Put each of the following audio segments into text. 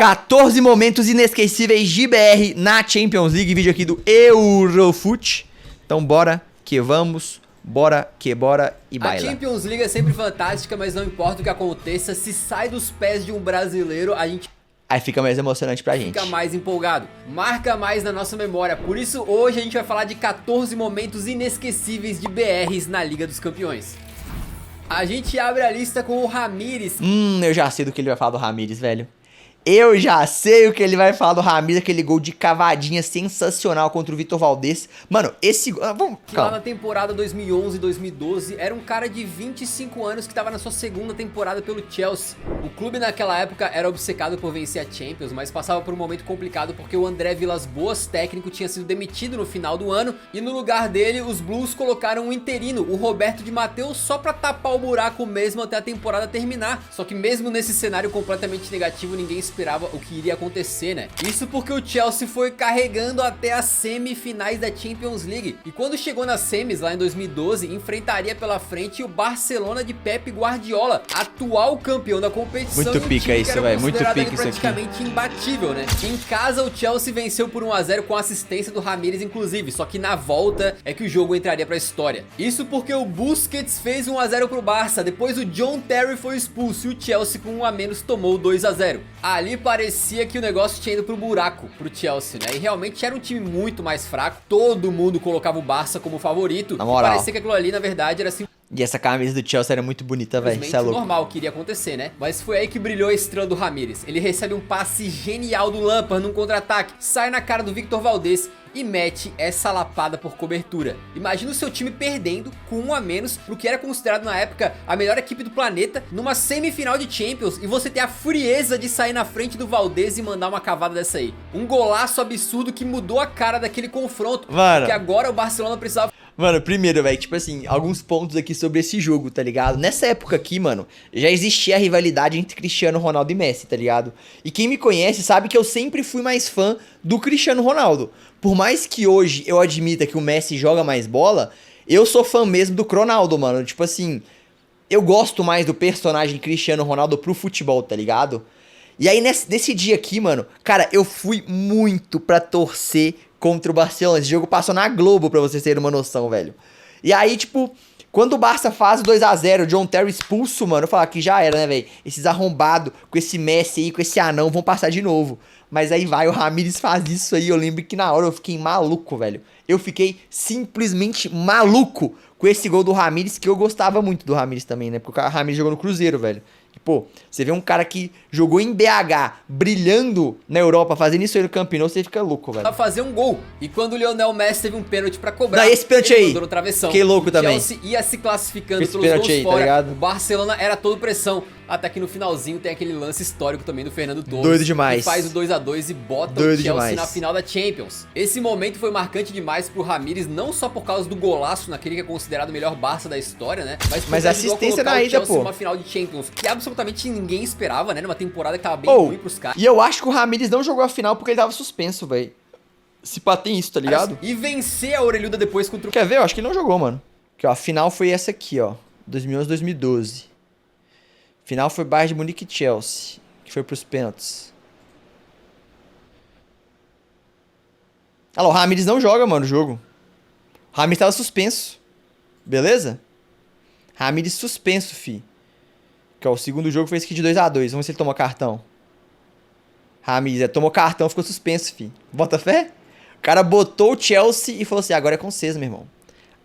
14 momentos inesquecíveis de BR na Champions League, vídeo aqui do Eurofoot. Então bora que vamos, bora que bora e baila. A Champions League é sempre fantástica, mas não importa o que aconteça, se sai dos pés de um brasileiro, a gente aí fica mais emocionante pra gente. fica mais empolgado, marca mais na nossa memória. Por isso hoje a gente vai falar de 14 momentos inesquecíveis de BRs na Liga dos Campeões. A gente abre a lista com o Ramires. Eu já sei do que ele vai falar do Ramires, velho. Eu já sei o que ele vai falar do Ramires, aquele gol de cavadinha sensacional contra o Vitor Valdez. Mano, esse... vamos, que lá na temporada 2011 e 2012 era um cara de 25 anos que estava na sua segunda temporada pelo Chelsea. O clube naquela época era obcecado por vencer a Champions, mas passava por um momento complicado porque o André Vilas-Boas, técnico, tinha sido demitido no final do ano e no lugar dele os Blues colocaram um interino, o Roberto Di Matteo, só pra tapar o buraco mesmo até a temporada terminar. Só que mesmo nesse cenário completamente negativo, ninguém esperava o que iria acontecer, né? Isso porque o Chelsea foi carregando até as semifinais da Champions League. E quando chegou nas semis, lá em 2012, enfrentaria pela frente o Barcelona de Pep Guardiola, atual campeão da competição. Muito pica isso, velho. Muito pica isso aqui. Praticamente imbatível, né? Em casa, o Chelsea venceu por 1 a 0 com assistência do Ramires, inclusive. Só que na volta é que o jogo entraria pra história. Isso porque o Busquets fez 1 a 0 pro Barça. Depois o John Terry foi expulso e o Chelsea, com 1 a menos, tomou 2 a 0. Ali parecia que o negócio tinha ido pro buraco pro Chelsea, né? E realmente era um time muito mais fraco. Todo mundo colocava o Barça como favorito. Na moral. Parecia que aquilo ali, na verdade, era assim... E essa camisa do Chelsea era muito bonita, velho. Isso é louco. Normal que iria acontecer, né? Mas foi aí que brilhou a estrela do Ramires. Ele recebe um passe genial do Lampard num contra-ataque, sai na cara do Victor Valdez e mete essa lapada por cobertura. Imagina o seu time perdendo com 1 a menos pro que era considerado na época a melhor equipe do planeta numa semifinal de Champions e você ter a frieza de sair na frente do Valdez e mandar uma cavada dessa aí. Um golaço absurdo que mudou a cara daquele confronto. Mano, porque agora o Barcelona precisava... Mano, primeiro, velho, tipo assim, alguns pontos aqui sobre esse jogo, tá ligado? Nessa época aqui, mano, já existia a rivalidade entre Cristiano Ronaldo e Messi, tá ligado? E quem me conhece sabe que eu sempre fui mais fã do Cristiano Ronaldo. Por mais que hoje eu admita que o Messi joga mais bola, eu sou fã mesmo do Cronaldo, mano. Tipo assim, eu gosto mais do personagem Cristiano Ronaldo pro futebol, tá ligado? E aí nesse dia aqui, mano, cara, eu fui muito pra torcer contra o Barcelona. Esse jogo passou na Globo, pra vocês terem uma noção, velho. E aí, tipo, quando o Barça faz o 2 a 0, o John Terry expulso, mano, eu falo que já era, né, velho? Esses arrombados com esse Messi aí, com esse anão, vão passar de novo. Mas aí vai, o Ramires faz isso aí, eu lembro que na hora eu fiquei maluco, velho. Eu fiquei simplesmente maluco com esse gol do Ramires, que eu gostava muito do Ramires também, né? Porque o Ramires jogou no Cruzeiro, velho. E, pô, você vê um cara que jogou em BH, brilhando na Europa, fazendo isso aí no Camp Nou, você fica louco, velho. Pra fazer um gol. E quando o Lionel Messi teve um pênalti pra cobrar, não, esse pênalti aí, no travessão. fiquei louco também. O Chelsea ia se classificando esse pelos gols aí, fora. tá ligado? O Barcelona era todo pressão. Até que no finalzinho tem aquele lance histórico também do Fernando Torres. Doido demais. Que faz o 2 a 2 e bota doido o Chelsea demais. na final da Champions. Esse momento foi marcante demais pro Ramires, não só por causa do golaço naquele que é considerado o melhor Barça da história, né? Mas assistência na ida, pô. Uma final de Champions que absolutamente ninguém esperava, né? Numa temporada que tava bem ruim pros caras. E eu acho que o Ramires não jogou a final porque ele tava suspenso, velho. Se pá, tem isso, tá ligado? E vencer a orelhuda depois contra o... Quer ver? Eu acho que ele não jogou, mano. Porque, ó, a final foi essa aqui, ó. 2011, 2012. Final foi Bayern de Munique e Chelsea, que foi pros pênaltis. Olha lá, o Ramires não joga, mano, o jogo. O Ramires tava suspenso. Beleza? Ramires suspenso, fi. Que ó, o segundo jogo foi esse aqui de 2 a 2. Vamos ver se ele tomou cartão. Ramires, tomou cartão, ficou suspenso, fi. Bota fé? O cara botou o Chelsea e falou assim, agora é com vocês, meu irmão.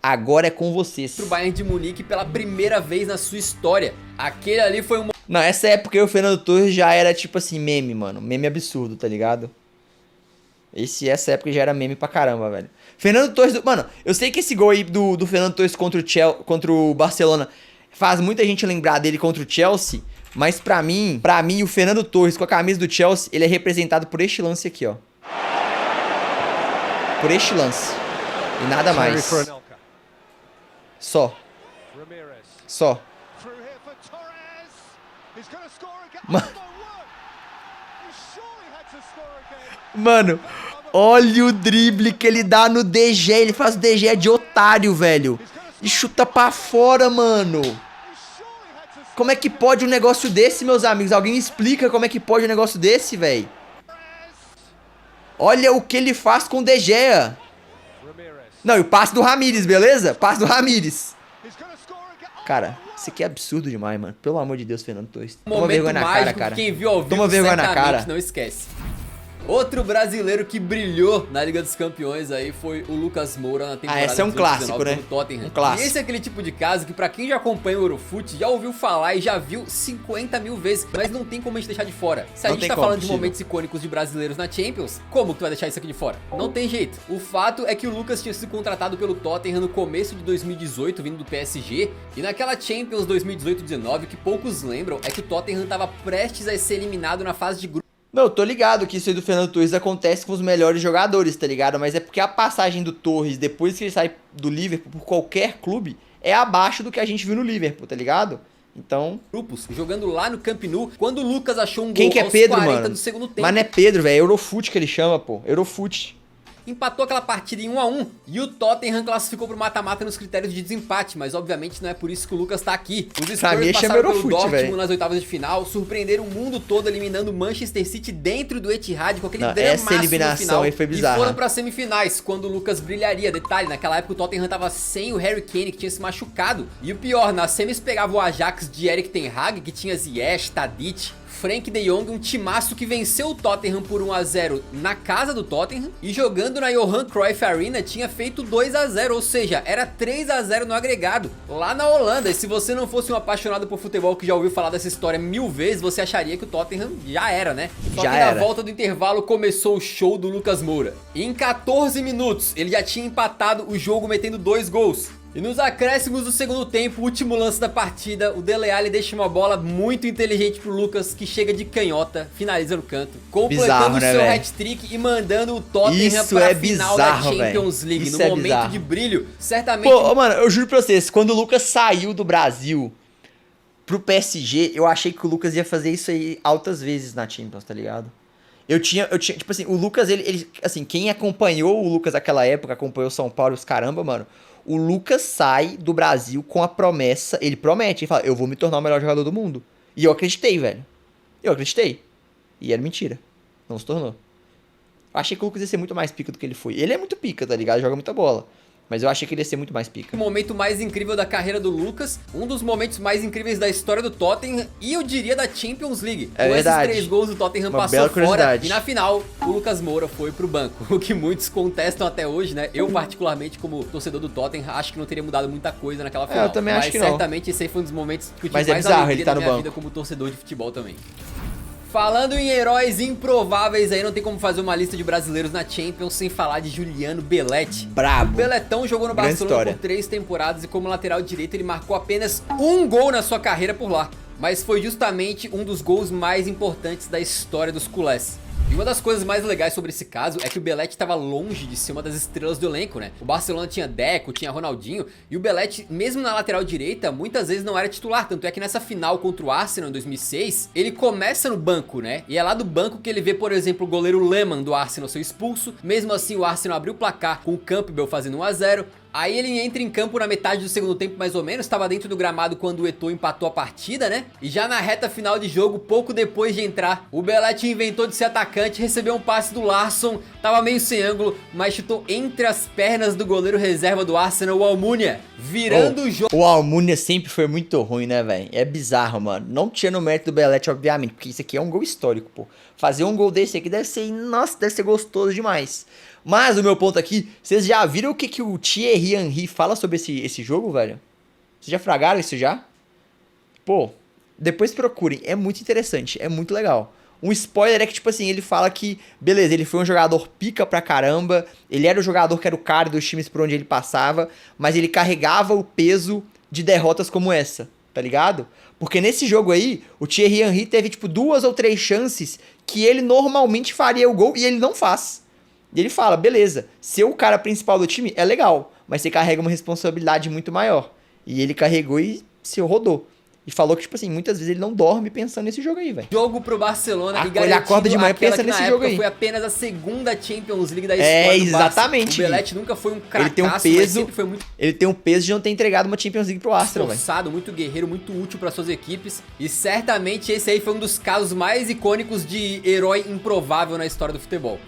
Agora é com vocês. Pro Bayern de Munique pela primeira vez na sua história. Aquele ali foi um... Não, essa época aí o Fernando Torres já era tipo assim, meme, mano. Meme absurdo, tá ligado? Essa época já era meme pra caramba, velho. Fernando Torres... Mano, eu sei que esse gol aí do Fernando Torres contra o Barcelona faz muita gente lembrar dele contra o Chelsea. Mas pra mim, o Fernando Torres com a camisa do Chelsea, ele é representado por este lance aqui, ó. Por este lance. E nada mais. Só. Só. Mano, olha o drible que ele dá no DG. Ele faz o DG de otário, velho. E chuta pra fora, mano. Como é que pode um negócio desse, meus amigos? Alguém me explica como é que pode um negócio desse, velho? Olha o que ele faz com o De Gea. Não, e o passe do Ramires, beleza? Passe do Ramires. Cara, isso aqui é absurdo demais, mano. Pelo amor de Deus, Fernando Torres. Toma vergonha na cara, cara. Quem viu ao vivo, toma vergonha na cara. Não esquece. Outro brasileiro que brilhou na Liga dos Campeões aí foi o Lucas Moura na temporada esse é um clássico, né? Tottenham. Um clássico. E esse é aquele tipo de caso que pra quem já acompanha o Eurofute já ouviu falar e já viu 50 mil vezes, mas não tem como a gente deixar de fora. Se a gente tá falando de momentos icônicos de brasileiros na Champions, como que tu vai deixar isso aqui de fora? Não tem jeito. O fato é que o Lucas tinha sido contratado pelo Tottenham no começo de 2018, vindo do PSG, e naquela Champions 2018-19, que poucos lembram, é que o Tottenham tava prestes a ser eliminado na fase de grupo. Não, eu tô ligado que isso aí do Fernando Torres acontece com os melhores jogadores, tá ligado? Mas é porque a passagem do Torres, depois que ele sai do Liverpool por qualquer clube, é abaixo do que a gente viu no Liverpool, tá ligado? Então... grupos, jogando lá no Camp Nou, quando o Lucas achou um Quem gol que é aos Pedro, 40 mano? do segundo tempo. Mas não é Pedro, velho, é Eurofute que ele chama, pô. Eurofute. Empatou aquela partida em 1 a 1 e o Tottenham classificou pro mata-mata nos critérios de desempate, mas obviamente não é por isso que o Lucas tá aqui. Os Spurs passaram pelo Dortmund nas oitavas de final, surpreenderam o mundo todo eliminando o Manchester City dentro do Etihad com aquele dramaço essa eliminação no final, aí foi bizarra. E foram pra semifinais, quando o Lucas brilharia. Detalhe, naquela época o Tottenham tava sem o Harry Kane, que tinha se machucado. E o pior, nas semis pegava o Ajax de Erik ten Hag, que tinha Ziyech, Tadic, Frank de Jong, um timaço que venceu o Tottenham por 1 a 0 na casa do Tottenham e jogando na Johan Cruyff Arena tinha feito 2 a 0, ou seja, era 3 a 0 no agregado, lá na Holanda. E se você não fosse um apaixonado por futebol que já ouviu falar dessa história 1000 vezes, você acharia que o Tottenham já era, né? Só já que era. na volta do intervalo começou o show do Lucas Moura. E em 14 minutos ele já tinha empatado o jogo metendo 2 gols. E nos acréscimos do segundo tempo, último lance da partida, o Dele Alli deixa uma bola muito inteligente pro Lucas, que chega de canhota, finaliza no canto, completando o seu hat-trick e mandando o Tottenham pra final da Champions League. No momento de brilho, certamente... Pô, mano, eu juro pra vocês, quando o Lucas saiu do Brasil pro PSG, eu achei que o Lucas ia fazer isso aí altas vezes na Champions, tá ligado? Eu tinha, tipo assim, o Lucas, ele assim, quem acompanhou o Lucas naquela época, acompanhou o São Paulo e os caramba, mano... O Lucas sai do Brasil com a promessa, ele promete, ele fala, eu vou me tornar o melhor jogador do mundo. E eu acreditei, velho. Eu acreditei. E era mentira. Não se tornou. Eu achei que o Lucas ia ser muito mais pica do que ele foi. Ele é muito pica, tá ligado? Joga muita bola. Mas eu achei que ele ia ser muito mais pica. O momento mais incrível da carreira do Lucas, um dos momentos mais incríveis da história do Tottenham e eu diria da Champions League. É com verdade. esses 3 gols o Tottenham passou fora e na final o Lucas Moura foi pro banco. O que muitos contestam até hoje, né? Eu particularmente como torcedor do Tottenham acho que não teria mudado muita coisa naquela final. Eu também acho que não. Mas certamente esse aí foi um dos momentos que eu tive mais bizarro, ele tá na no minha banco. vida como torcedor de futebol também. Falando em heróis improváveis aí, não tem como fazer uma lista de brasileiros na Champions sem falar de Juliano Belletti. Brabo. O Beletão jogou no Barcelona por 3 temporadas e como lateral direito ele marcou apenas 1 gol na sua carreira por lá. Mas foi justamente um dos gols mais importantes da história dos culés. E uma das coisas mais legais sobre esse caso é que o Belletti estava longe de ser uma das estrelas do elenco, né? O Barcelona tinha Deco, tinha Ronaldinho, e o Belletti, mesmo na lateral direita, muitas vezes não era titular. Tanto é que nessa final contra o Arsenal em 2006, ele começa no banco, né? E é lá do banco que ele vê, por exemplo, o goleiro Lehmann do Arsenal ser expulso. Mesmo assim, o Arsenal abriu o placar com o Campbell fazendo 1 a 0. Aí ele entra em campo na metade do segundo tempo mais ou menos, estava dentro do gramado quando o Eto'o empatou a partida, né? E já na reta final de jogo, pouco depois de entrar, o Belletti inventou de ser atacante, recebeu um passe do Larsson, tava meio sem ângulo, mas chutou entre as pernas do goleiro reserva do Arsenal, o Almunia, virando o jogo. O Almunia sempre foi muito ruim, né, velho? É bizarro, mano. Não tinha no mérito do Belletti, obviamente, porque isso aqui é um gol histórico, pô. Fazer um gol desse aqui deve ser, nossa, deve ser gostoso demais. Mas o meu ponto aqui, vocês já viram o que o Thierry Henry fala sobre esse jogo, velho? Vocês já fragaram isso já? Pô, depois procurem, é muito interessante, é muito legal. Um spoiler é que, tipo assim, ele fala que, beleza, ele foi um jogador pica pra caramba, ele era o jogador que era o cara dos times por onde ele passava, mas ele carregava o peso de derrotas como essa, tá ligado? Porque nesse jogo aí, o Thierry Henry teve, tipo, 2 ou 3 chances que ele normalmente faria o gol e ele não faz. E ele fala, beleza, ser o cara principal do time é legal, mas você carrega uma responsabilidade muito maior. E ele carregou e se rodou. E falou que, tipo assim, muitas vezes ele não dorme pensando nesse jogo aí, velho. Jogo pro Barcelona e Ele garantindo acorda de manhã aquela pensando que na nesse jogo época aí. foi apenas a segunda Champions League da história do Barça. Exatamente. O Belletti nunca foi um Ele tem um cracaço, mas peso, sempre foi muito ele tem um peso de não ter entregado uma Champions League pro Arsenal, velho. esforçado, muito guerreiro, muito útil para suas equipes. E certamente esse aí foi um dos casos mais icônicos de herói improvável na história do futebol.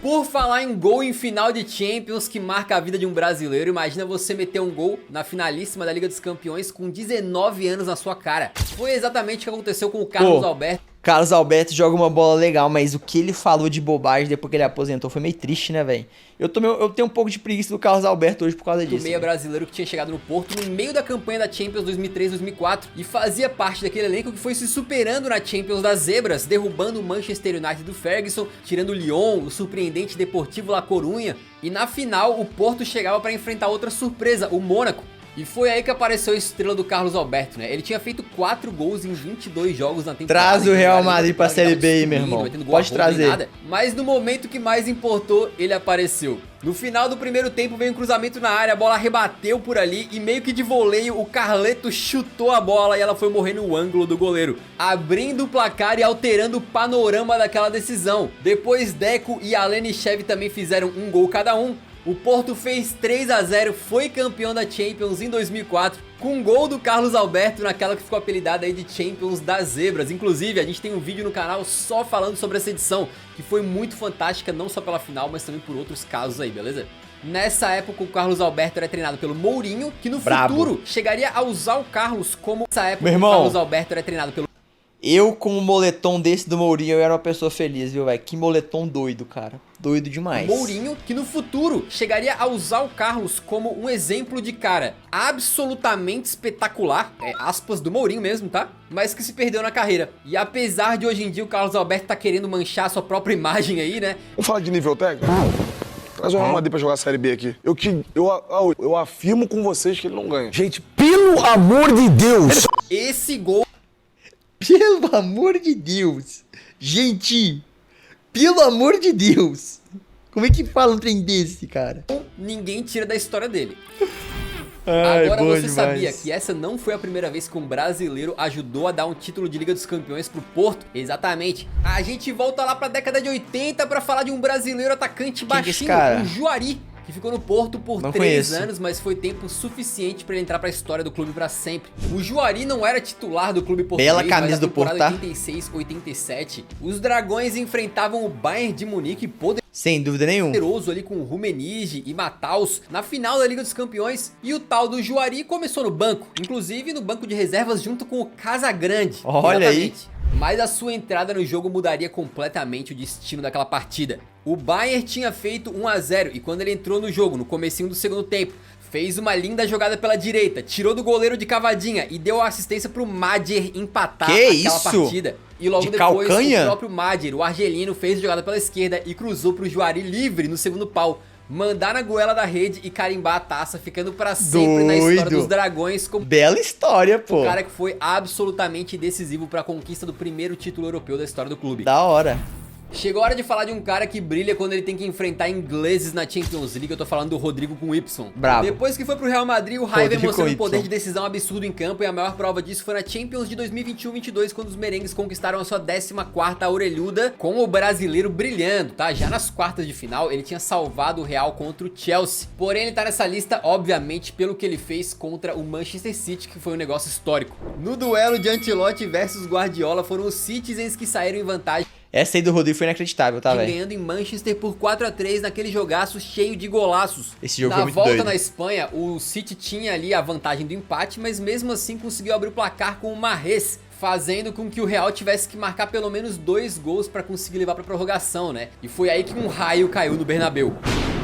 Por falar em gol em final de Champions que marca a vida de um brasileiro, imagina você meter um gol na finalíssima da Liga dos Campeões com 19 anos na sua cara. Foi exatamente o que aconteceu com o Carlos Alberto. Carlos Alberto joga uma bola legal, mas o que ele falou de bobagem depois que ele aposentou foi meio triste, né, velho? Eu tenho um pouco de preguiça do Carlos Alberto hoje por causa disso. Do meia brasileiro que tinha chegado no Porto no meio da campanha da Champions 2003-2004 e fazia parte daquele elenco que foi se superando na Champions das Zebras, derrubando o Manchester United do Ferguson, tirando o Lyon, o surpreendente Deportivo La Corunha, e na final o Porto chegava para enfrentar outra surpresa, o Mônaco. E foi aí que apareceu a estrela do Carlos Alberto, né? Ele tinha feito 4 gols em 22 jogos na temporada. Traz o Real Madrid pra Série B aí, meu irmão. Pode trazer. Mas no momento que mais importou, ele apareceu. No final do primeiro tempo veio um cruzamento na área, a bola rebateu por ali e meio que de voleio o Carleto chutou a bola e ela foi morrer no ângulo do goleiro, abrindo o placar e alterando o panorama daquela decisão. Depois Deco e Alenichev também fizeram um gol cada um. O Porto fez 3-0, foi campeão da Champions em 2004, com um gol do Carlos Alberto naquela que ficou apelidada aí de Champions das Zebras. Inclusive, a gente tem um vídeo no canal só falando sobre essa edição, que foi muito fantástica, não só pela final, mas também por outros casos aí, beleza? Nessa época, o Carlos Alberto era treinado pelo Mourinho, que no futuro chegaria a usar o Carlos como... Nessa época, o Carlos Alberto era treinado pelo... Eu, com um moletom desse do Mourinho, eu era uma pessoa feliz, viu, velho? Que moletom doido, cara. Doido demais. Mourinho, que no futuro chegaria a usar o Carlos como um exemplo de cara absolutamente espetacular, aspas do Mourinho mesmo, tá? Mas que se perdeu na carreira. E apesar de hoje em dia o Carlos Alberto tá querendo manchar sua própria imagem aí, né? Vamos falar de nível técnico? Traz o Real Madrid pra jogar a Série B aqui. Eu afirmo com vocês que ele não ganha. Gente, pelo amor de Deus! Esse gol... Pelo amor de Deus! Gente, pelo amor de Deus! Como é que fala um trem desse, cara? Ninguém tira da história dele. Ai, agora você demais. sabia que essa não foi a primeira vez que um brasileiro ajudou a dar um título de Liga dos Campeões pro Porto? Exatamente. A gente volta lá pra década de 80 pra falar de um brasileiro atacante baixinho, o Juari, que ficou no Porto por 3 anos, mas foi tempo suficiente pra ele entrar pra história do clube pra sempre. O Juari não era titular do clube português, Bela camisa mas na do Porto, temporada tá? 86-87, os Dragões enfrentavam o Bayern de Munique sem dúvida nenhuma. Poderoso ali com o Rummenigge e Matthaus na final da Liga dos Campeões, e o tal do Juari começou no banco, inclusive no banco de reservas junto com o Casagrande. Olha aí. Mas a sua entrada no jogo mudaria completamente o destino daquela partida. O Bayern tinha feito 1-0 e quando ele entrou no jogo, no comecinho do segundo tempo, fez uma linda jogada pela direita, tirou do goleiro de cavadinha e deu a assistência pro Madjer empatar aquela partida. E logo depois o próprio Madjer, o argelino, fez a jogada pela esquerda e cruzou pro Juari livre no segundo pau, mandar na goela da rede e carimbar a taça, ficando pra sempre na história dos Dragões como bela história, pô. o cara que foi absolutamente decisivo pra conquista do primeiro título europeu da história do clube. Da hora. Chegou a hora de falar de um cara que brilha quando ele tem que enfrentar ingleses na Champions League. Eu tô falando do Rodrigo com Y. Bravo. Depois que foi pro Real Madrid, o Raio vem mostrando um poder de decisão absurdo em campo. E a maior prova disso foi na Champions de 2021-22, quando os merengues conquistaram a sua 14ª orelhuda, com o brasileiro brilhando, tá? Já nas quartas de final, ele tinha salvado o Real contra o Chelsea. Porém, ele tá nessa lista, obviamente, pelo que ele fez contra o Manchester City, que foi um negócio histórico. No duelo de Ancelotti versus Guardiola, foram os Citizens que saíram em vantagem. Essa aí do Rodrigo foi inacreditável, tá, velho? Ganhando em Manchester por 4-3 naquele jogaço cheio de golaços. Esse jogo foi muito volta doido. Na Espanha, o City tinha ali a vantagem do empate, mas mesmo assim conseguiu abrir o placar com o Mahrez, fazendo com que o Real tivesse que marcar pelo menos 2 gols pra conseguir levar pra prorrogação, né? E foi aí que um raio caiu no Bernabéu.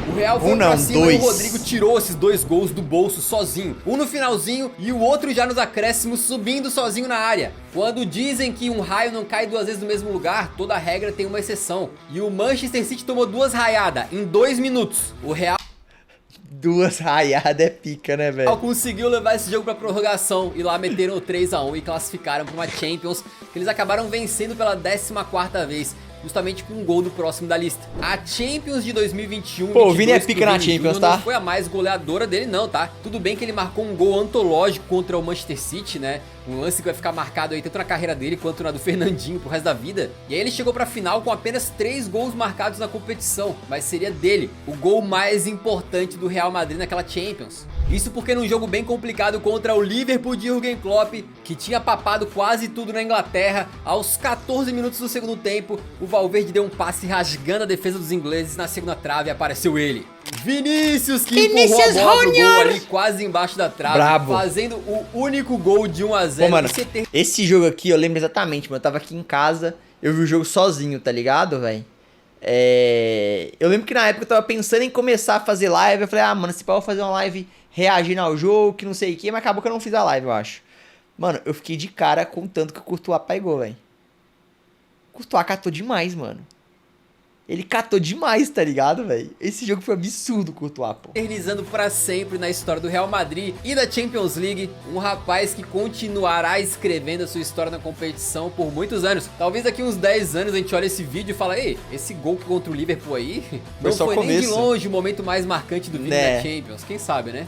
O Real foi pra cima e o Rodrigo tirou esses 2 gols do bolso sozinho. Um no finalzinho e o outro já nos acréscimos, subindo sozinho na área. Quando dizem que um raio não cai 2 vezes no mesmo lugar, toda regra tem uma exceção. E o Manchester City tomou 2 raiadas em 2 minutos. O Real 2 raiadas é pica, né, velho? Conseguiu levar esse jogo pra prorrogação e lá meteram o 3-1 e classificaram pra uma Champions, que eles acabaram vencendo pela 14ª vez. justamente com um gol do próximo da lista. A Champions de 2021... Pô, o Vini é pica na Champions, tá? Não foi a mais goleadora dele não, tá? Tudo bem que ele marcou um gol antológico contra o Manchester City, né? Um lance que vai ficar marcado aí tanto na carreira dele quanto na do Fernandinho pro resto da vida. E aí ele chegou pra final com apenas 3 gols marcados na competição, mas seria dele o gol mais importante do Real Madrid naquela Champions. Isso porque num jogo bem complicado contra o Liverpool de Jürgen Klopp, que tinha papado quase tudo na Inglaterra, aos 14 minutos do segundo tempo, o Valverde deu um passe rasgando a defesa dos ingleses na segunda trave e apareceu ele. Vinícius, que empurrou a bola pro gol ali quase embaixo da trave, brabo, fazendo o único gol de 1 a 0. Pô, mano, esse jogo aqui eu lembro exatamente, mano, eu tava aqui em casa, eu vi o jogo sozinho, tá ligado, velho? Eu lembro que na época eu tava pensando em começar a fazer live, eu falei, ah, mano, se pá, eu vou fazer uma live reagindo ao jogo, que não sei o que, mas acabou que eu não fiz a live, eu acho. Mano, eu fiquei de cara com tanto que o Courtois pegou, velho. O Courtois catou demais, mano. Ele catou demais, tá ligado, velho? Esse jogo foi absurdo, Courtois, pô. Eternizando pra sempre na história do Real Madrid e da Champions League, um rapaz que continuará escrevendo a sua história na competição por muitos anos. Talvez daqui uns 10 anos a gente olhe esse vídeo e fala, ei, esse gol contra o Liverpool aí não foi nem de longe o momento mais marcante do Vini da Champions, quem sabe, né?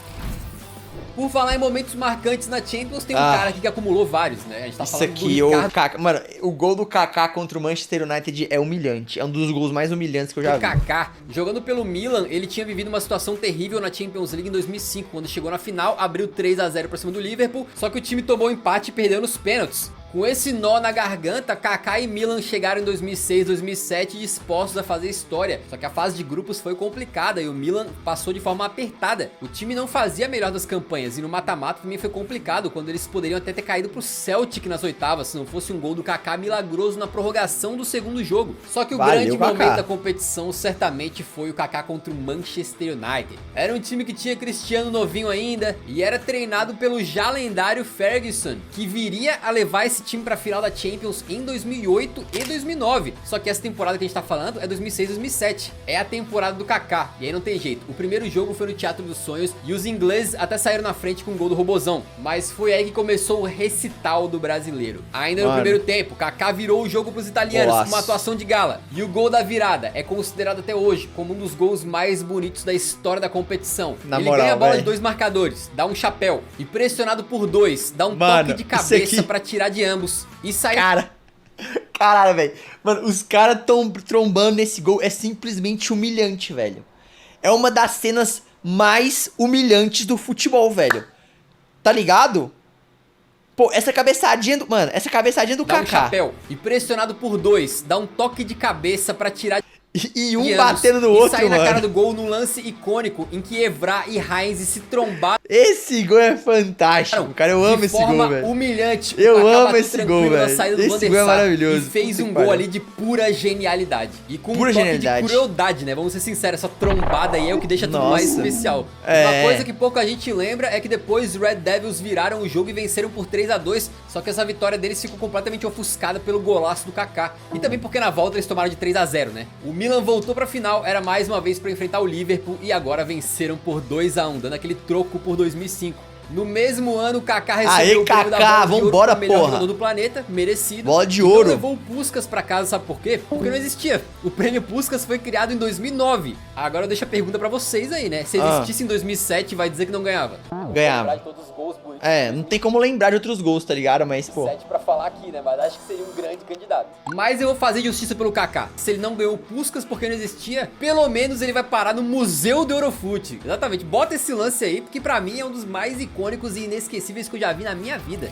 Por falar em momentos marcantes na Champions, tem um cara aqui que acumulou vários, né? A gente tá falando aqui, do Ricardo... Kaká. Mano, o gol do Kaká contra o Manchester United é humilhante. É um dos gols mais humilhantes que eu já vi. O Kaká, jogando pelo Milan, ele tinha vivido uma situação terrível na Champions League em 2005, quando chegou na final, abriu 3 a 0 pra cima do Liverpool, só que o time tomou empate e perdeu nos pênaltis. Com esse nó na garganta, Kaká e Milan chegaram em 2006, 2007 dispostos a fazer história. Só que a fase de grupos foi complicada e o Milan passou de forma apertada. O time não fazia a melhor das campanhas e no mata-mata também foi complicado, quando eles poderiam até ter caído pro Celtic nas oitavas, se não fosse um gol do Kaká milagroso na prorrogação do segundo jogo. Só que o grande momento da competição certamente foi o Kaká contra o Manchester United. Era um time que tinha Cristiano novinho ainda e era treinado pelo já lendário Ferguson, que viria a levar esse time pra final da Champions em 2008 e 2009. Só que essa temporada que a gente tá falando é 2006, 2007. É a temporada do Kaká. E aí não tem jeito. O primeiro jogo foi no Teatro dos Sonhos e os ingleses até saíram na frente com o gol do Robozão. Mas foi aí que começou o recital do brasileiro. Ainda no primeiro tempo, Kaká virou o jogo pros italianos com uma atuação de gala. E o gol da virada é considerado até hoje como um dos gols mais bonitos da história da competição. Ele ganha a bola de 2 marcadores, dá um chapéu e pressionado por 2, dá um toque de cabeça pra tirar de ambos e sai. Caralho, velho. Mano, os caras tão trombando nesse gol. É simplesmente humilhante, velho. É uma das cenas mais humilhantes do futebol, velho. Tá ligado? Pô, essa cabeçadinha do... Mano, essa cabeçadinha do Kaká. Dá um chapéu e pressionado por 2, dá um toque de cabeça pra tirar... E um batendo no outro, sair mano. na cara do gol num lance icônico em que Evra e Heinz se trombaram. Esse gol é fantástico, cara. Eu amo esse gol, velho. De forma humilhante. Eu amo esse gol, velho. Esse gol é maravilhoso. E fez um gol ali de pura genialidade. E com um toque de crueldade, né? Vamos ser sinceros, essa trombada aí é o que deixa tudo mais especial. Uma coisa que pouca gente lembra é que depois os Red Devils viraram o jogo e venceram por 3 a 2. Só que essa vitória deles ficou completamente ofuscada pelo golaço do Kaká. E também porque na volta eles tomaram de 3 a 0, né? O Milan voltou pra final, era mais uma vez pra enfrentar o Liverpool e agora venceram por 2 a 1, dando aquele troco por 2005. No mesmo ano, o Kaká recebeu o prêmio da Bola de Ouro como melhor jogador do planeta, merecido. Bola de ouro. Então levou o Puskas pra casa, sabe por quê? Porque não existia. O prêmio Puskas foi criado em 2009. Agora eu deixo a pergunta pra vocês aí, né? Se existisse em 2007, vai dizer que não ganhava. Ganhava. De todos os gols bonitos. Não tem como lembrar de outros gols, tá ligado? Mas, pô... 7 pra falar aqui, né? Mas acho que seria um grande candidato. Mas eu vou fazer justiça pelo Kaká. Se ele não ganhou o Puskas porque não existia, pelo menos ele vai parar no Museu do Eurofute. Exatamente. Bota esse lance aí, porque pra mim é um dos mais icônicos e inesquecíveis que eu já vi na minha vida.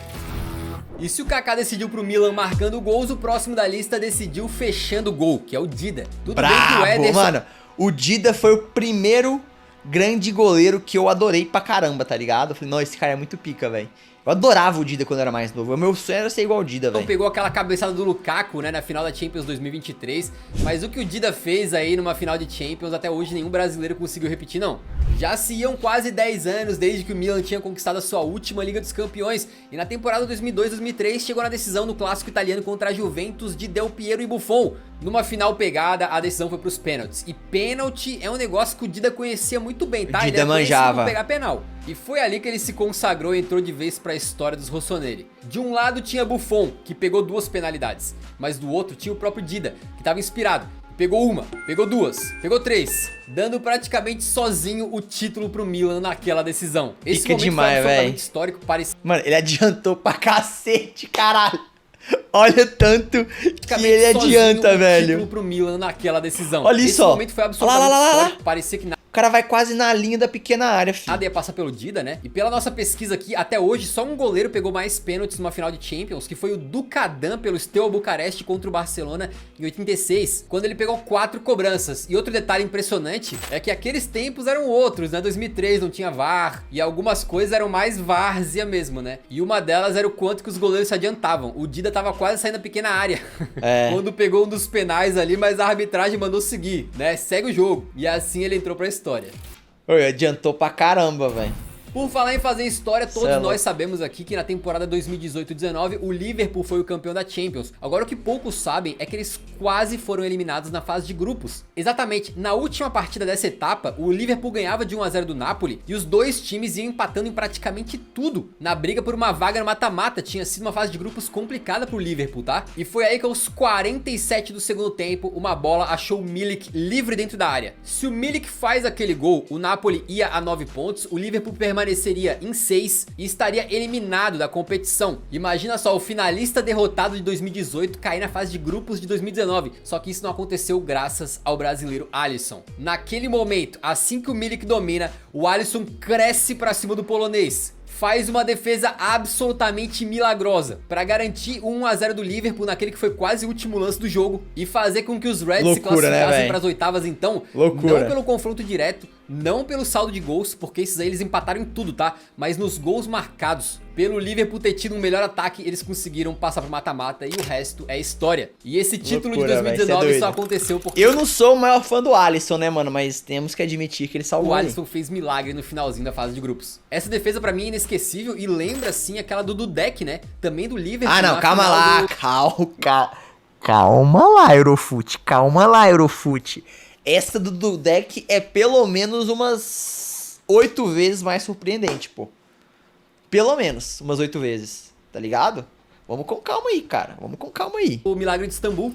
E se o Kaká decidiu pro Milan marcando gols, o próximo da lista decidiu fechando o gol, que é o Dida. Tudo bem que o Ederson... Mano, o Dida foi o primeiro grande goleiro que eu adorei pra caramba, tá ligado? Eu falei, não, esse cara é muito pica, velho. Eu adorava o Dida quando eu era mais novo. O meu sonho era ser igual o Dida, velho. Então pegou aquela cabeçada do Lukaku, né, na final da Champions 2023. Mas o que o Dida fez aí numa final de Champions, até hoje nenhum brasileiro conseguiu repetir, não. Já se iam quase 10 anos desde que o Milan tinha conquistado a sua última Liga dos Campeões. E na temporada 2002-2003 chegou na decisão no clássico italiano contra a Juventus de Del Piero e Buffon. Numa final pegada, a decisão foi pros pênaltis. E pênalti é um negócio que o Dida conhecia muito bem, tá? O Dida manjava. Pegar penal. E foi ali que ele se consagrou e entrou de vez pra história dos rossoneri. De um lado tinha Buffon, que pegou 2 penalidades, mas do outro tinha o próprio Dida, que estava inspirado. Pegou 1, pegou 2, pegou 3, dando praticamente sozinho o título pro Milan naquela decisão. Esse Fica momento demais, foi absolutamente véio. histórico, parecia Mano, ele adiantou pra cacete, caralho. Olha o tanto que ele adianta, o velho. título pro Milan naquela decisão. Olha Esse isso, ó. momento foi absolutamente Lá. histórico, parecia que O cara vai quase na linha da pequena área, filho. nada ia passar pelo Dida, né? E pela nossa pesquisa aqui, até hoje, só um goleiro pegou mais pênaltis numa final de Champions, que foi o Ducadan pelo Steaua Bucareste contra o Barcelona em 86, quando ele pegou 4 cobranças. E outro detalhe impressionante é que aqueles tempos eram outros, né? 2003 não tinha VAR, e algumas coisas eram mais várzea mesmo, né? E uma delas era o quanto que os goleiros se adiantavam. O Dida tava quase saindo da pequena área, quando pegou um dos penais ali, mas a arbitragem mandou seguir, né? Segue o jogo. E assim ele entrou pra história. Oi, adiantou pra caramba, velho. Por falar em fazer história, todos Cê é nós sabemos aqui que na temporada 2018-19 o Liverpool foi o campeão da Champions. Agora o que poucos sabem é que eles quase foram eliminados na fase de grupos. Exatamente, na última partida dessa etapa, o Liverpool ganhava de 1 a 0 do Napoli e os dois times iam empatando em praticamente tudo. Na briga por uma vaga no mata-mata, tinha sido uma fase de grupos complicada pro Liverpool, tá? E foi aí que aos 47 do segundo tempo, uma bola achou o Milik livre dentro da área. Se o Milik faz aquele gol, o Napoli ia a 9 pontos, o Liverpool permaneceria em 6 e estaria eliminado da competição. Imagina só, o finalista derrotado de 2018 cair na fase de grupos de 2019, só que isso não aconteceu graças ao brasileiro Alisson. Naquele momento, assim que o Milik domina, o Alisson cresce pra cima do polonês, faz uma defesa absolutamente milagrosa para garantir o 1 a 0 do Liverpool naquele que foi quase o último lance do jogo e fazer com que os Reds se classificassem para as oitavas então, não pelo confronto direto, não pelo saldo de gols, porque esses aí eles empataram em tudo, tá? Mas nos gols marcados. Pelo Liverpool ter tido um melhor ataque, eles conseguiram passar pro mata-mata e o resto é história. E esse título de 2019 só aconteceu porque... Eu não sou o maior fã do Alisson, né, mano? Mas temos que admitir que ele salvou. O Alisson fez milagre no finalzinho da fase de grupos. Essa defesa pra mim é inesquecível e lembra, sim, aquela do Dudek, né? Também do Liverpool. Ah, não, calma lá. Calma lá, Eurofute. Calma lá, Eurofute. Essa do Dudek é pelo menos umas 8 vezes mais surpreendente, pô. Pelo menos umas 8 vezes, tá ligado? Vamos com calma aí, cara. Vamos com calma aí. O milagre de Istambul.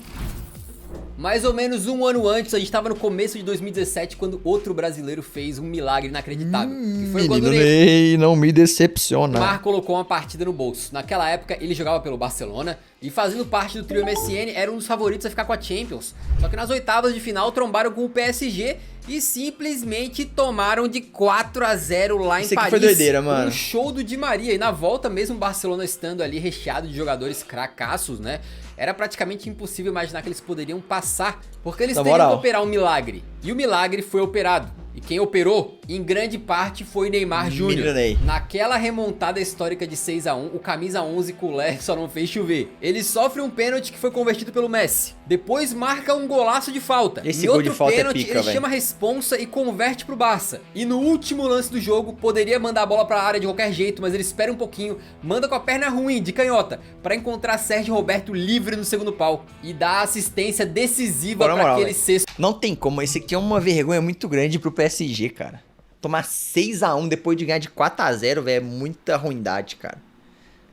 Mais ou menos um ano antes, a gente tava no começo de 2017, quando outro brasileiro fez um milagre inacreditável. Que foi quando o Ney, não me decepciona. Neymar colocou uma partida no bolso. Naquela época, ele jogava pelo Barcelona e fazendo parte do trio MSN, era um dos favoritos a ficar com a Champions. Só que nas oitavas de final, trombaram com o PSG e simplesmente tomaram de 4 a 0 lá em Paris. Foi doideira, mano. Um show do Di Maria. E na volta, mesmo o Barcelona estando ali recheado de jogadores cracaços, né? Era praticamente impossível imaginar que eles poderiam passar, porque eles teriam que operar um milagre. E o milagre foi operado. E quem operou, em grande parte, foi Neymar Júnior. Naquela remontada histórica de 6 a 1, o camisa 11 culé só não fez chover. Ele sofre um pênalti que foi convertido pelo Messi. Depois marca um golaço de falta. Esse e gol outro de falta pênalti, é pica, ele chama a responsa e converte pro Barça. E no último lance do jogo, poderia mandar a bola pra área de qualquer jeito, mas ele espera um pouquinho, manda com a perna ruim, de canhota, pra encontrar Sérgio Roberto livre no segundo pau. E dá a assistência decisiva pra aquele sexto. Não tem como, esse aqui é uma vergonha muito grande pro PSG, cara. Tomar 6 a 1 depois de ganhar de 4 a 0, velho, é muita ruindade, cara.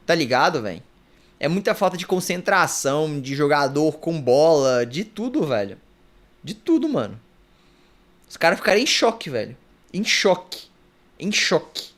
Tá ligado, velho? É muita falta de concentração, de jogador com bola, de tudo, velho. De tudo, mano. Os caras ficaram em choque, velho. Em choque. Em choque.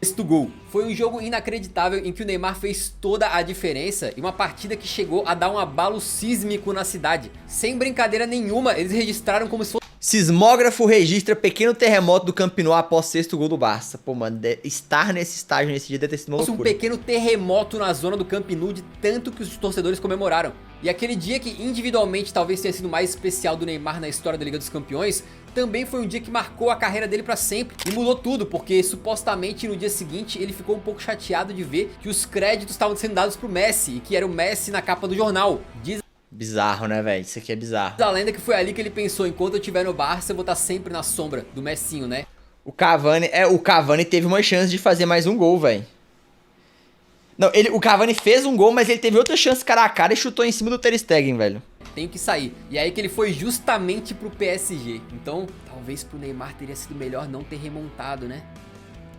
Sexto gol. Foi um jogo inacreditável em que o Neymar fez toda a diferença e uma partida que chegou a dar um abalo sísmico na cidade. Sem brincadeira nenhuma, eles registraram como se fosse... Sismógrafo registra pequeno terremoto do Camp Nou após 6º gol do Barça. Pô, mano, estar nesse estágio nesse dia deve ter sido uma loucura. Um pequeno terremoto na zona do Camp Nou de tanto que os torcedores comemoraram. E aquele dia que individualmente talvez tenha sido o mais especial do Neymar na história da Liga dos Campeões, também foi um dia que marcou a carreira dele pra sempre. E mudou tudo, porque supostamente no dia seguinte ele ficou um pouco chateado de ver que os créditos estavam sendo dados pro Messi, e que era o Messi na capa do jornal. Diz bizarro, né, velho? Isso aqui é bizarro. a lenda que foi ali que ele pensou, enquanto eu estiver no Barça, eu vou estar sempre na sombra do Messinho, né? O Cavani teve uma chance de fazer mais um gol, velho. Não, o Cavani fez um gol, mas ele teve outra chance cara a cara e chutou em cima do Ter Stegen, velho. Tenho que sair. E aí que ele foi justamente pro PSG. Então, talvez pro Neymar teria sido melhor não ter remontado, né?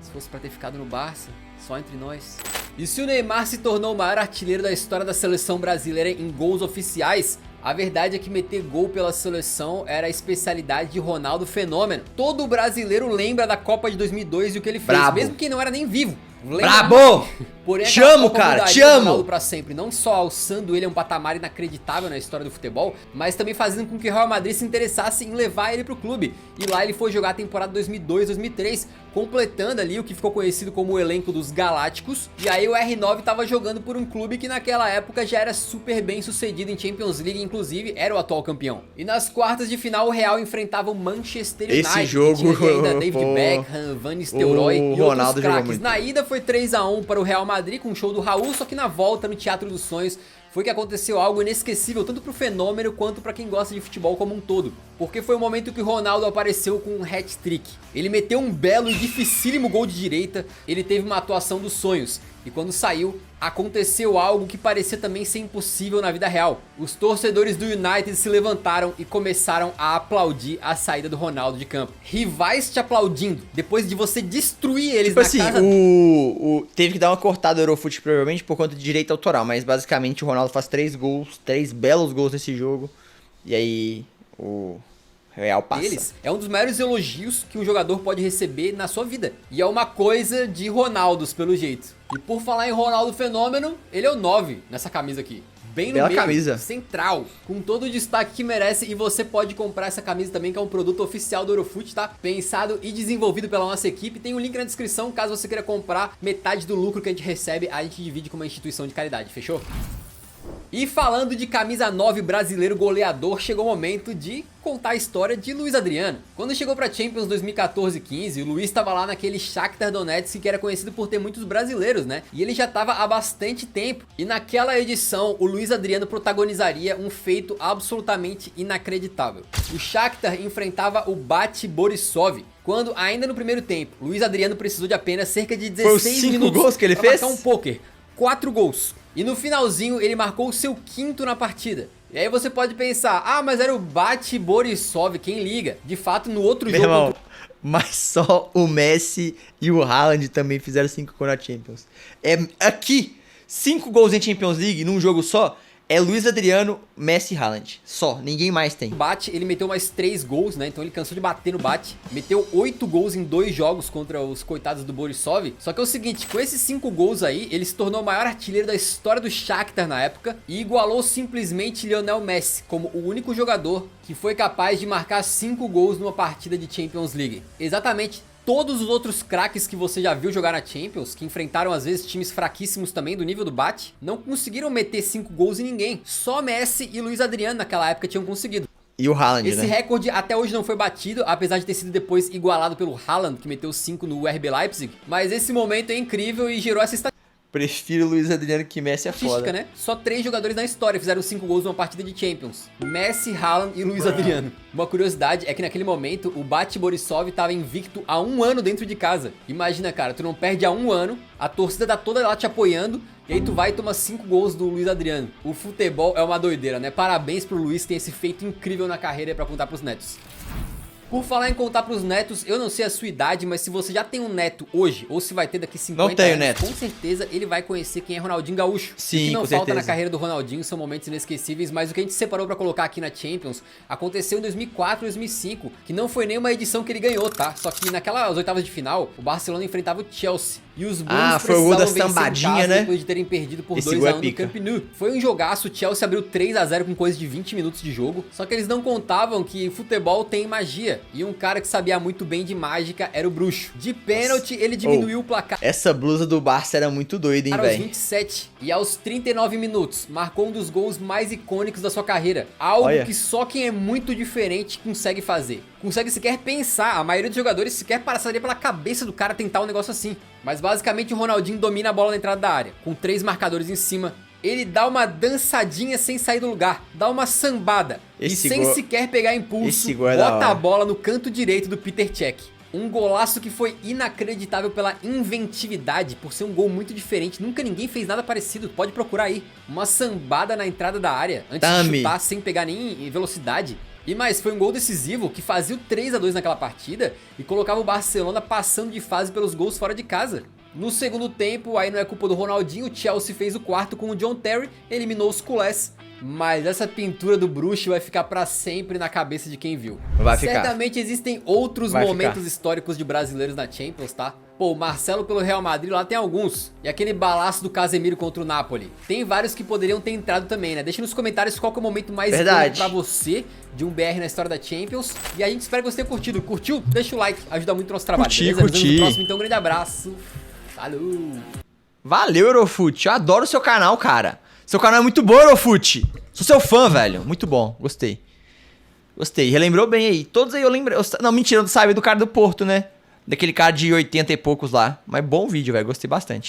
Se fosse pra ter ficado no Barça, só entre nós. E se o Neymar se tornou o maior artilheiro da história da seleção brasileira em gols oficiais, a verdade é que meter gol pela seleção era a especialidade de Ronaldo Fenômeno. Todo brasileiro lembra da Copa de 2002 e o que ele fez, Brabo. mesmo quem não era nem vivo. Brabo! Porém, Te aquela amo, Copa cara, mudaria te o amo! Ronaldo pra sempre, não só alçando ele a um patamar inacreditável na história do futebol, mas também fazendo com que o Real Madrid se interessasse em levar ele pro clube. E lá ele foi jogar a temporada 2002-2003, completando ali o que ficou conhecido como o elenco dos Galácticos. E aí o R9 tava jogando por um clube que naquela época já era super bem sucedido em Champions League, inclusive era o atual campeão. E nas quartas de final o Real enfrentava o Manchester United, Esse jogo, que tinha ainda David Beckham, Van Nistelrooy e Ronaldo outros jogou craques. muito. Na ida foi 3-1 para o Real Madrid com um show do Raul, só que na volta no Teatro dos Sonhos foi que aconteceu algo inesquecível, tanto pro Fenômeno quanto pra quem gosta de futebol como um todo. Porque foi o momento que o Ronaldo apareceu com um hat-trick. Ele meteu um belo e dificílimo gol de direita, ele teve uma atuação dos sonhos. E quando saiu, aconteceu algo que parecia também ser impossível na vida real. Os torcedores do United se levantaram e começaram a aplaudir a saída do Ronaldo de campo. Rivais te aplaudindo, depois de você destruir eles Tipo na assim, casa... teve que dar uma cortada do Eurofoot provavelmente por conta de direito autoral, mas basicamente o Ronaldo faz 3 gols, 3 belos gols nesse jogo, e aí o Real passa. Deles é um dos maiores elogios que um jogador pode receber na sua vida. E é uma coisa de Ronaldos, pelo jeito. E por falar em Ronaldo Fenômeno, ele é o 9 nessa camisa aqui. Bem no Bela meio, camisa. central, com todo o destaque que merece. E você pode comprar essa camisa também, que é um produto oficial do Eurofoot, tá? Pensado e desenvolvido pela nossa equipe. Tem um link na descrição, caso você queira comprar. Metade do lucro que a gente recebe, a gente divide com uma instituição de caridade, fechou? E falando de camisa 9 brasileiro goleador, chegou o momento de contar a história de Luiz Adriano. Quando chegou pra Champions 2014-15, o Luiz estava lá naquele Shakhtar Donetsk, que era conhecido por ter muitos brasileiros, né? E ele já estava há bastante tempo. E naquela edição, o Luiz Adriano protagonizaria um feito absolutamente inacreditável. O Shakhtar enfrentava o Bate Borisov, quando ainda no primeiro tempo, Luiz Adriano precisou de apenas cerca de 16 5 minutos gols que ele pra fez? marcar um pôquer. 4 gols. E no finalzinho ele marcou o seu 5º na partida. E aí você pode pensar, ah, mas era o Bate Borisov, quem liga? De fato, no outro Meu jogo... irmão, mas só o Messi e o Haaland também fizeram 5 gols na Champions. É aqui, 5 gols em Champions League num jogo só, é Luiz Adriano, Messi e Haaland. Só, ninguém mais tem. O Bate, ele meteu mais 3 gols, né? Então ele cansou de bater no Bate. Meteu 8 gols em 2 jogos contra os coitados do Borisov. Só que é o seguinte, com esses 5 gols aí, ele se tornou o maior artilheiro da história do Shakhtar na época e igualou simplesmente Lionel Messi como o único jogador que foi capaz de marcar 5 gols numa partida de Champions League. Exatamente. Todos os outros craques que você já viu jogar na Champions, que enfrentaram às vezes times fraquíssimos também do nível do Bate, não conseguiram meter 5 gols em ninguém. Só Messi e Luiz Adriano naquela época tinham conseguido. E o Haaland, Esse né? recorde até hoje não foi batido, apesar de ter sido depois igualado pelo Haaland, que meteu 5 no RB Leipzig. Mas esse momento é incrível e gerou essa estatística. Prefiro o Luiz Adriano que Messi é foda. Né? Só 3 jogadores na história fizeram 5 gols numa partida de Champions. Messi, Haaland e Luiz Adriano. Uma curiosidade é que naquele momento o Bate Borisov estava invicto há 1 ano dentro de casa. Imagina, cara, tu não perde há 1 ano, a torcida tá toda lá te apoiando, e aí tu vai e toma 5 gols do Luiz Adriano. O futebol é uma doideira, né? Parabéns pro Luiz, que tem esse feito incrível na carreira pra contar pros netos. Por falar em contar pros netos, eu não sei a sua idade, mas se você já tem um neto hoje, ou se vai ter daqui 50 Não tenho anos, neto. com certeza ele vai conhecer quem é Ronaldinho Gaúcho. Sim, o que não com falta certeza. na carreira do Ronaldinho são momentos inesquecíveis, mas o que a gente separou pra colocar aqui na Champions aconteceu em 2004 e 2005, que não foi nenhuma edição que ele ganhou, tá? Só que naquelas oitavas de final, o Barcelona enfrentava o Chelsea. E os Blues foi o gol da precisavam vencer em sambadinha, casa né? depois de terem perdido por Esse 2 gol a é 1 no pica. Camp Nou. Foi um jogaço, o Chelsea abriu 3 a 0 com coisa de 20 minutos de jogo. Só que eles não contavam que futebol tem magia. E um cara que sabia muito bem de mágica era o Bruxo. De pênalti, ele diminuiu o placar Essa blusa do Barça era muito doida, hein, para os velho? 27. E aos 39 minutos, marcou um dos gols mais icônicos da sua carreira. Algo Olha. que só quem é muito diferente consegue fazer. Consegue sequer pensar. A maioria dos jogadores sequer passaria pela cabeça do cara tentar um negócio assim. Mas basicamente o Ronaldinho domina a bola na entrada da área, com 3 marcadores em cima. Ele dá uma dançadinha sem sair do lugar, dá uma sambada. Esse e sem gol- sequer pegar impulso, esse gol é da bota a hora. bola no canto direito do Peter Cech. Um golaço que foi inacreditável pela inventividade, por ser um gol muito diferente. Nunca ninguém fez nada parecido, pode procurar aí. Uma sambada na entrada da área, antes de Tami. chutar sem pegar nem velocidade. Mas foi um gol decisivo que fazia o 3-2 naquela partida e colocava o Barcelona passando de fase pelos gols fora de casa. No segundo tempo, aí não é culpa do Ronaldinho, o Chelsea fez o quarto com o John Terry, eliminou os culés. Mas essa pintura do bruxo vai ficar pra sempre na cabeça de quem viu. Vai ficar. Certamente existem outros momentos históricos de brasileiros na Champions, tá? Pô, o Marcelo pelo Real Madrid lá tem alguns. E aquele balaço do Casemiro contra o Napoli. Tem vários que poderiam ter entrado também, né? Deixa nos comentários qual que é o momento mais icônico pra você de um BR na história da Champions. E a gente espera que você tenha curtido. Curtiu? Deixa o like, ajuda muito o nosso trabalho. Curti. Nos vemos no próximo, então um grande abraço. Falou! Valeu, Eurofute. Eu adoro o seu canal, cara. Seu canal é muito bom, Eurofute. Sou seu fã, velho. Muito bom. Gostei. Gostei. Relembrou bem aí. Todos aí eu lembrei. Não, mentira, eu não sabia do cara do Porto, né? Daquele cara de 80 e poucos lá. Mas bom vídeo, velho. Gostei bastante.